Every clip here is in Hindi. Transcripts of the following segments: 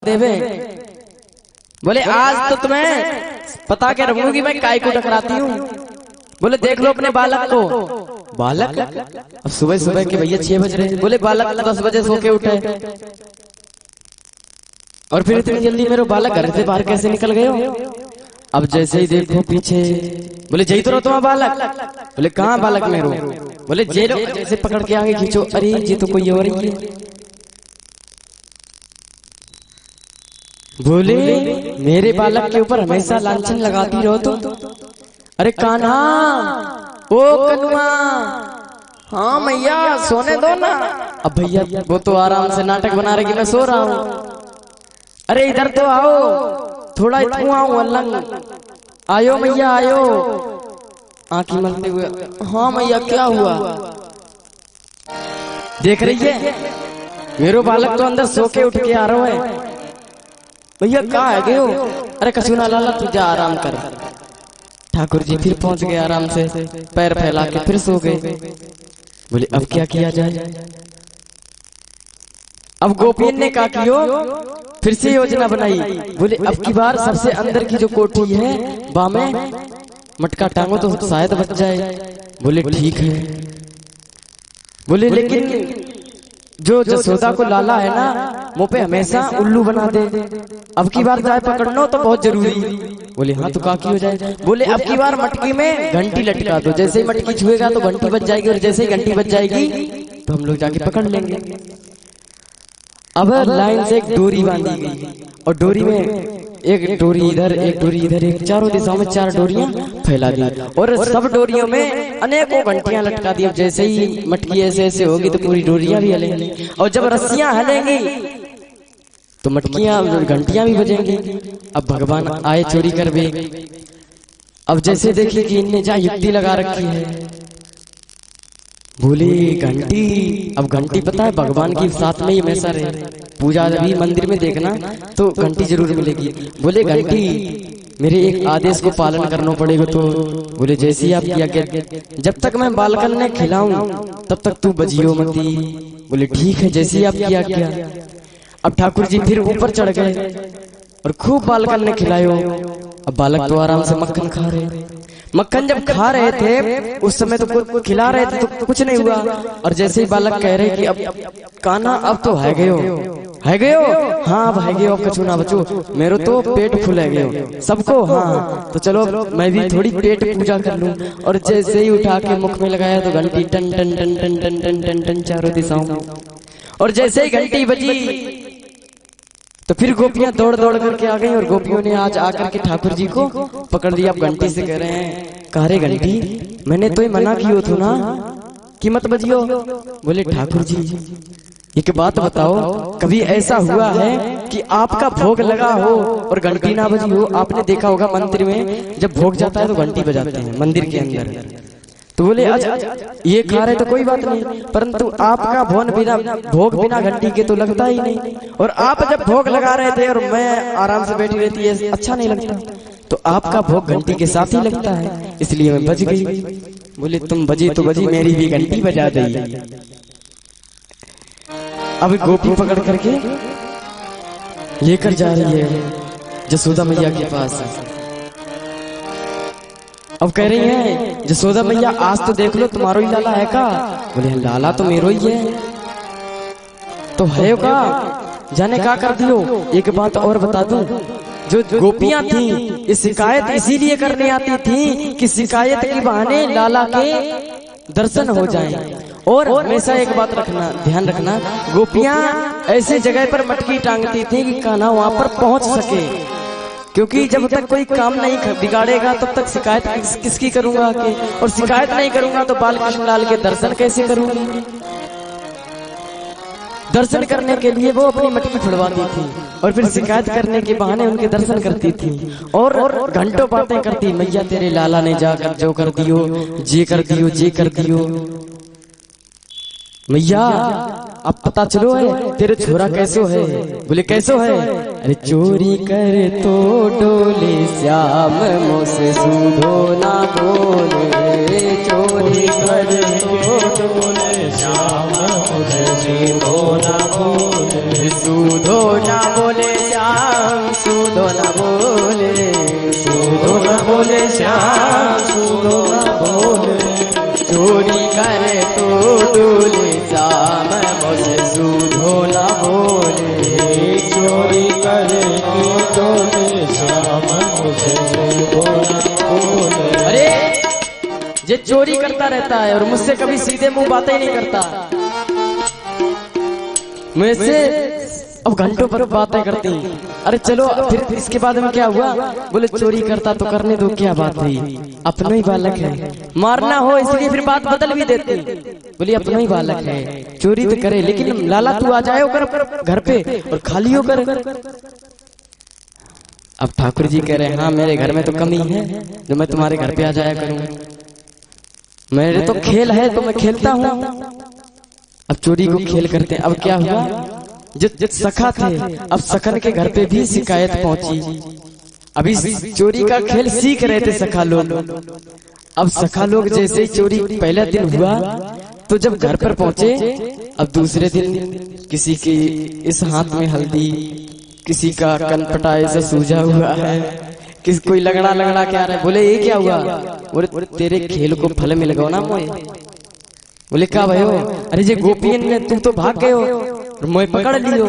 देवे। बोले आज तो तुम्हें पता क्या रहूंगी मैं काय को टकराती हूँ। बोले देख लो अपने बालक को। बालक अब सुबह सुबह के भैया 6 बज रहे। बोले बालक 10 बजे सो के उठे और फिर इतनी जल्दी मेरे बालक घर से बाहर कैसे निकल गए हो। अब जैसे ही देखो पीछे, बोले जय तो रहो तुम्हारा बालक। बोले कहाँ बालक मेरो। बोले जे लो, जैसे पकड़ के आगे खींचो, अरे ये तो कोई और ही है। बोले मेरे बालक के ऊपर हमेशा लांछन लगाती रहो तुम। अरे कान्हा, ओ कनुआ, हाँ मैया सोने दो ना। अब भैया वो तो आराम से नाटक बना रहे कि मैं सो रहा हूँ। अरे इधर तो आओ, थोड़ा इधर आओ अलंग। आयो मैया आयो, आंखें मलते हुए। हाँ मैया क्या हुआ। देख रही है मेरो बालक तो अंदर सो के उठ के आ रहा है। भैया कहाँ है गए हो। अरे कसूना लाला तू जा आराम कर। ठाकुर जी फिर पहुंच गए आराम से, पैर फैला के फिर सो गए। बोले अब क्या किया जाए। अब गोपियन ने कहा कियो, फिर से योजना बनाई। बोले अब की बार सबसे अंदर की जो कोठी है बामे मटका टांगो तो शायद बच जाए। बोले ठीक है। बोले लेकिन जो जसोदा को लाला है ना मुंह पे हमेशा उल्लू बना दे। अब की बार जाए पकड़ना तो बहुत जरूरी। बोले हाँ तो काकी हो जाए। बोले अब की बार मटकी में घंटी लटका दो, जैसे ही मटकी छुएगा तो घंटी बज जाएगी और जैसे ही घंटी बज जाएगी तो हम लोग जाके पकड़ लेंगे। अब लाइन से एक डोरी बांधी गई और डोरी में एक डोरी इधर एक डोरी इधर, एक चारों दिशाओं में 4 डोरियां फैला दी और सब डोरियों में अनेकों घंटियां लटका दी। अब जैसे ही मटकी ऐसे ऐसे होगी तो पूरी डोरियां भी हिलेंगी और जब रस्सियां हिलेंगी तो मटकियां घंटियां भी बजेंगी। अब भगवान आए चोरी कर बे। अब जैसे देखिए कि इनने जा युक्ति लगा रखी है। बोले घंटी, अब घंटी पता है भगवान की साथ में ही हमेशा रहे। पूजा भी मंदिर में देखना तो घंटी जरूर मिलेगी। बोले घंटी मेरे एक आदेश को पालन करना पड़ेगा। तो बोले जैसे ही आप किया क्या, जब तक मैं बालकन ने खिलाऊं तब तक तू बजियो मती। बोले ठीक है जैसे ही आप किया क्या। अब ठाकुर जी फिर ऊपर चढ़ गए और खूब बालकन ने खिलायो। अब बालक तो आराम से मक्खन खा रहे। मक्खन जब खा रहे थे उस समय तो कुछ खिला रहे थे तो कुछ नहीं हुआ और जैसे ही बालक कह रहे कि अब कान्हा अब तो है गए हो। हाँ अब है गए हो, कछु ना बचो, मेरे तो पेट फुल है गए सबको। हाँ तो चलो मैं भी थोड़ी पेट पूजा कर लूं। और जैसे ही उठा के मुख में लगाया तो घंटी टन टन टन टन टन टन टन टन चारों दिशाओं में। और जैसे ही घंटी बजी तो फिर गोपियां दौड़ दौड़ करके आ गई और गोपियों ने आज आकर के ठाकुर जी को पकड़ लिया। अब घंटी से कह रहे हैं कारे घंटी मैंने तो मना किया था ना कि मत बजियो। बोले ठाकुर जी एक बात बताओ, कभी ऐसा हुआ है कि आपका भोग लगा हो और घंटी ना बजी हो। आपने देखा होगा मंदिर में जब भोग जाता है तो घंटी बजाते हैं मंदिर के अंदर। तो बोले अच्छा ये खा रहे तो कोई बात नहीं, परंतु आपका भोग बिना घंटी के तो लगता ही नहीं। और आप जब भोग लगा रहे थे और मैं आराम से बैठी रहती है अच्छा नहीं लगता, तो आपका भोग घंटी के साथ ही लगता है इसलिए मैं बज गई। बोले तुम बजी तो बजी, मेरी भी घंटी बजा दी। अब गोपी पकड़ करके लेकर जा रही है जसोदा मैया के पास। अब कह रही है जसोदा मैया आज तो देख लो तुम्हारो ही लाला है का। बोले लाला तो मेरो ही है। तो है का जाने का कर दियो। एक बात और बता दूं, जो गोपियां थी ये शिकायत इसीलिए करने आती थी कि शिकायत के बहाने लाला के दर्शन हो जाएं। और हमेशा एक बात रखना, ध्यान रखना, गोपियां ऐसी जगह पर मटकी टांगती थी कि कान्हा वहां पर पहुंच सके, क्योंकि जब तक कोई काम नहीं बिगाड़ेगा तब तक शिकायत किसकी करूंगा के, और शिकायत नहीं करूंगा तो बाल कृष्ण लाल के दर्शन कैसे करूंगी। दर्शन करने के लिए वो अपनी मटकी छुड़वाती थी और फिर शिकायत करने के बहाने उनके दर्शन करती थी और घंटों बातें करती। मैया तेरे लाला ने जाकर जो कर दियो, जे कर दियो, जे कर दियो। मैया अब पता चलो है तेरे छोरा कैसो है। बोले कैसो है। अरे चोरी करे तो डोले श्याम मोसे सूधो ना बोले। चोरी करे तो डोले श्याम मोसे सूधो ना बोले। सूधो ना बोले श्याम चोरी करके डोले श्याम मुझे बोले। अरे ये चोरी करता रहता है और मुझसे कभी सीधे मुंह बातें ही नहीं करता। मुझसे अब घंटों पर बातें करती। अरे चलो फिर इसके बाद में क्या हुआ? बोले चोरी करता तो करने दो, क्या बात हुई, अपना ही बालक है, मारना हो इसलिए फिर बात बदल भी देती। बोली अपना ही बालक है, चोरी तो करे, लेकिन लाला तू आ जाए कर घर पे और खाली होकर। अब ठाकुर जी कह रहे हाँ मेरे घर में तो कमी है जो मैं तुम्हारे घर पे आ जाया करूं, मेरे तो खेल है तो मैं खेलता हूं। अब चोरी को खेल करते हैं। अब क्या हुआ, जो सखा थे अब सखन के घर पे भी शिकायत पहुंची। अभी चोरी का खेल सीख रहे थे सखा लोग। अब सखा लोग जैसे ही चोरी पहला दिन हुआ तो जब घर पर पहुंचे, अब दूसरे दिन किसी की इस हाथ में हल्दी, किसी का कनपटाए से सूजा हुआ है, किस कोई लगड़ा लगड़ा क्या रहा है। बोले ये क्या हुआ? बोले तेरे खेल को फल मिल गया ना मोए। बोले क्या भयो? अरे ये गोपियन ने तुम तो भाग गए हो और मोए पकड़ लियो,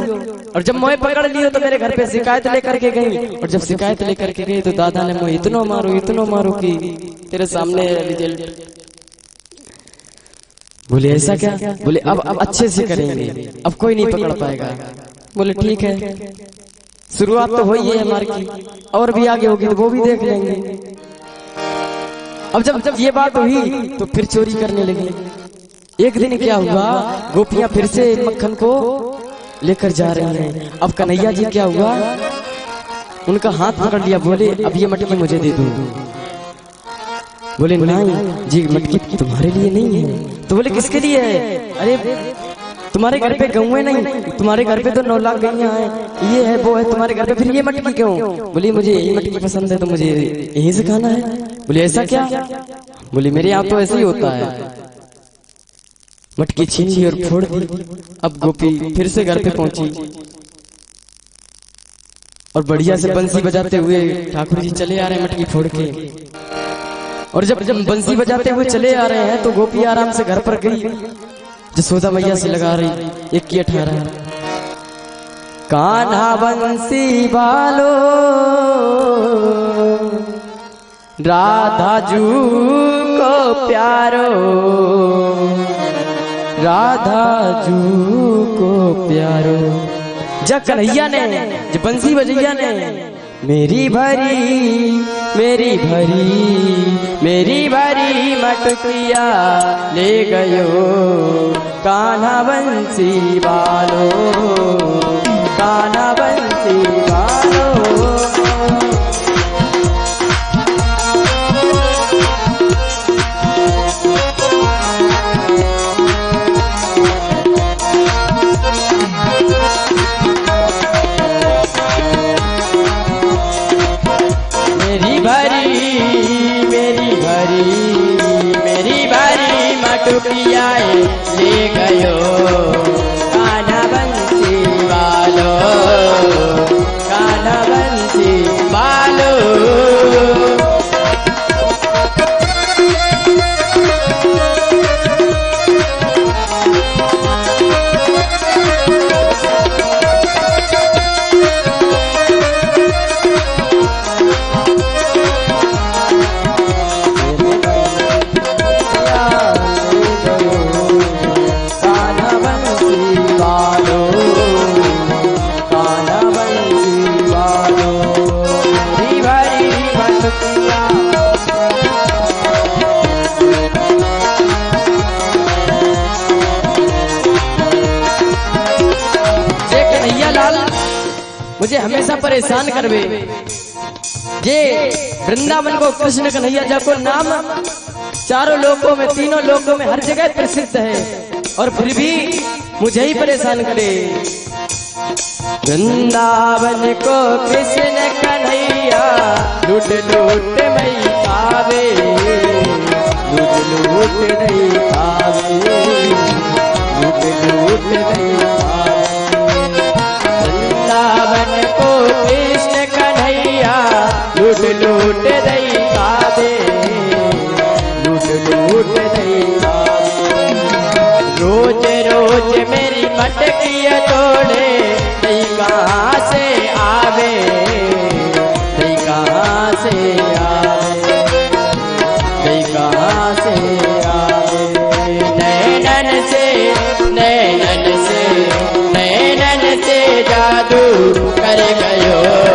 और जब मोए पकड़ लियो तो मेरे घर पे शिकायत लेकर के गई, और जब शिकायत लेकर के गई तो दादा ने मोए इतना मारो कि तेरे सामने रिजल्ट। बोले ऐसा क्या? बोले अब अच्छे से करेंगे, अब कोई नहीं पकड़ पाएगा। बोले ठीक है, शुरुआत तो हुई है हमारी की, और भी आगे होगी तो वो भी देख लेंगे। अब जब ये बात हुई तो फिर चोरी करने लगी। एक दिन क्या हुआ, गोपियां फिर से मक्खन को लेकर जा रही हैं। अब कन्हैया जी क्या हुआ, उनका हाथ पकड़ लिया। बोले अब ये मटकी मुझे दे दो। बोले नहीं जी, मटकी तुम्हारे लिए नहीं है। तो बोले किसके लिए है? अरे तुम्हारे घर पे गऊं नहीं, तुम्हारे घर पे तो 9 लाख गैया हैं, ये है वो है तुम्हारे घर पे, फिर ये मटकी क्यों? बोली मुझे यही मटकी पसंद है तो मुझे यहीं से खाना है। बोले ऐसा क्या? बोले मेरे यहाँ तो ऐसे ही होता है। मटकी छीन ली और फोड़ दी। अब गोपी फिर से घर पे पहुंची और बढ़िया से बंसी बजाते हुए ठाकुर जी चले आ रहे हैं मटकी फोड़ के। और जब बंसी बजाते हुए चले आ रहे हैं तो गोपी आराम से घर पर गई, जसोदा मैया से लगा रही 1 कान्हा बंसी बालो राधा जू को प्यारो, राधा जू को प्यारो। जब कन्हैया ने, जब बंसी बजैया ने मेरी भरी मटकिया ले गयो, कान्हा बंसी बालो, कान्हा बंसी बालो। मेरी भरी मटकिया ले गयो, कान्हा बंसी बालो, कान्हा बंसी बालो। मुझे हमेशा परेशान करवे। ये वृंदावन को कृष्ण कन्हैया जी को नाम चारों लोकों में, तीनों लोकों में, हर जगह प्रसिद्ध है, और फिर भी मुझे ही परेशान करे। वृंदावन को कृष्ण कन्हैया लूट लूट मई पावे, लूट लूट नहीं पावे, लूट लूट नहीं पावे। वृंदावन को कृष्ण कन्हैया लूट लूट नहीं पावे, लूट लूट नहीं पावे। रोज रोज मेरी मटकिया तोड़े, नहीं कहाँ कर गयो